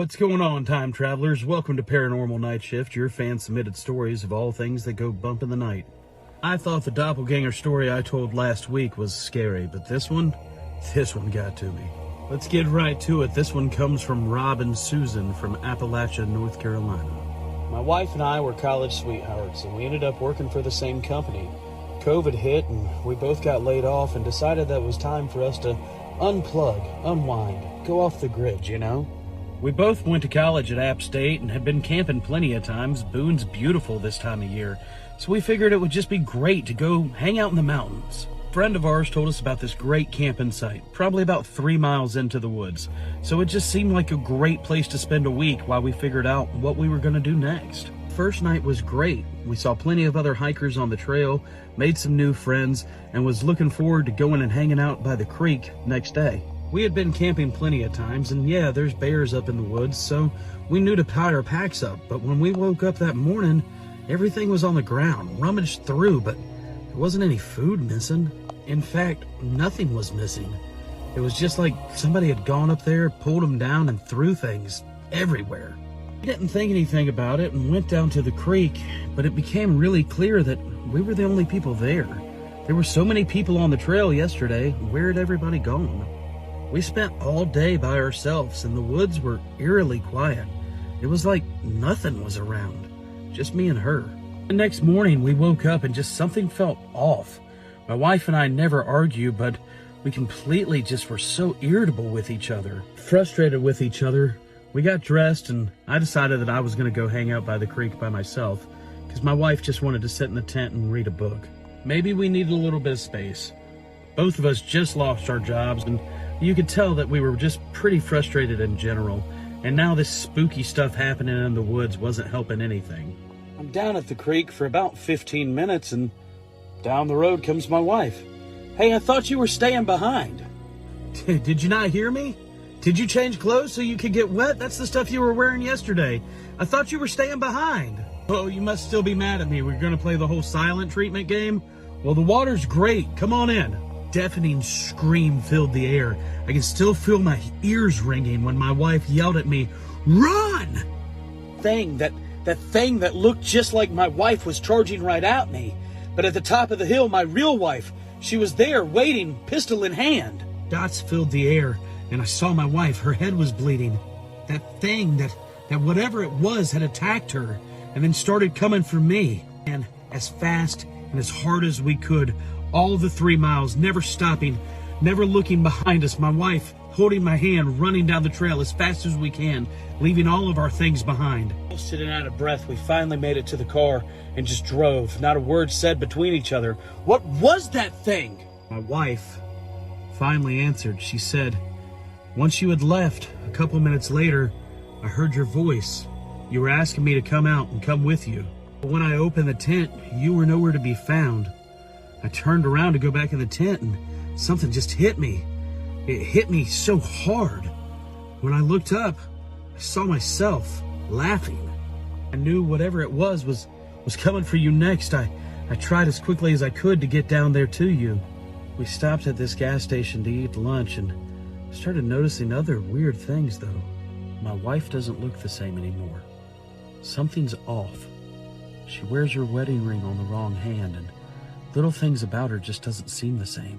What's going on, time travelers? Welcome to Paranormal Nightshift, your fan-submitted stories of all things that go bump in the night. I thought the Doppelganger story I told last week was scary, but this one got to me. Let's get right to it. This one comes from Rob and Susan from Appalachia, North Carolina. My wife and I were college sweethearts, and we ended up working for the same company. COVID hit, and we both got laid off and decided that it was time for us to unplug, unwind, go off the grid, you know? We both went to college at App State and had been camping plenty of times. Boone's beautiful this time of year, so we figured it would just be great to go hang out in the mountains. A friend of ours told us about this great camping site, probably about 3 miles into the woods, so it just seemed like a great place to spend a week while we figured out what we were going to do next. First night was great. We saw plenty of other hikers on the trail, made some new friends, and was looking forward to going and hanging out by the creek next day. We had been camping plenty of times, and yeah, there's bears up in the woods, so we knew to pile our packs up. But when we woke up that morning, everything was on the ground, rummaged through, but there wasn't any food missing. In fact, nothing was missing. It was just like somebody had gone up there, pulled them down, and threw things everywhere. We didn't think anything about it and went down to the creek, but it became really clear that we were the only people there. There were so many people on the trail yesterday. Where had everybody gone? We spent all day by ourselves, and the woods were eerily quiet. It was like nothing was around, just me and her. The next morning, we woke up and just something felt off. My wife and I never argue, but we completely just were so irritable with each other, frustrated with each other. We got dressed, and I decided that I was going to go hang out by the creek by myself, because my wife just wanted to sit in the tent and read a book. Maybe we needed a little bit of space. Both of us just lost our jobs, and you could tell that we were just pretty frustrated in general, and now this spooky stuff happening in the woods wasn't helping anything. I'm down at the creek for about 15 minutes, and down the road comes my wife. Hey, I thought you were staying behind. Did you not hear me? Did you change clothes so you could get wet? That's the stuff you were wearing yesterday. I thought you were staying behind. Oh, you must still be mad at me. We're going to play the whole silent treatment game? Well, the water's great. Come on in. Deafening scream filled the air. I can still feel my ears ringing when my wife yelled at me, "Run!" That thing that looked just like my wife was charging right at me. But at the top of the hill, my real wife, she was there waiting, pistol in hand. Dots filled the air, and I saw my wife. Her head was bleeding. That thing, that whatever it was, had attacked her and then started coming for me. And as fast and as hard as we could, all the 3 miles, never stopping, never looking behind us, my wife holding my hand, running down the trail as fast as we can, leaving all of our things behind. Sitting out of breath, we finally made it to the car and just drove, not a word said between each other. What was that thing? My wife finally answered. She said, "Once you had left, a couple minutes later, I heard your voice. You were asking me to come out and come with you. But when I opened the tent, you were nowhere to be found. I turned around to go back in the tent, and something just hit me. It hit me so hard. When I looked up, I saw myself laughing. I knew whatever it was coming for you next. I tried as quickly as I could to get down there to you." We stopped at this gas station to eat lunch and started noticing other weird things, though. My wife doesn't look the same anymore. Something's off. She wears her wedding ring on the wrong hand, and little things about her just doesn't seem the same.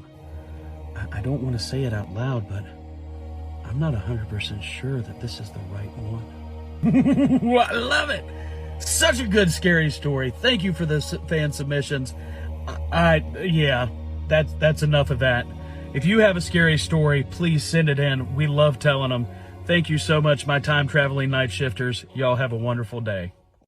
I don't want to say it out loud, but I'm not 100% sure that this is the right one. I love it! Such a good scary story. Thank you for the fan submissions. Yeah, that's enough of that. If you have a scary story, please send it in. We love telling them. Thank you so much, my time-traveling night shifters. Y'all have a wonderful day.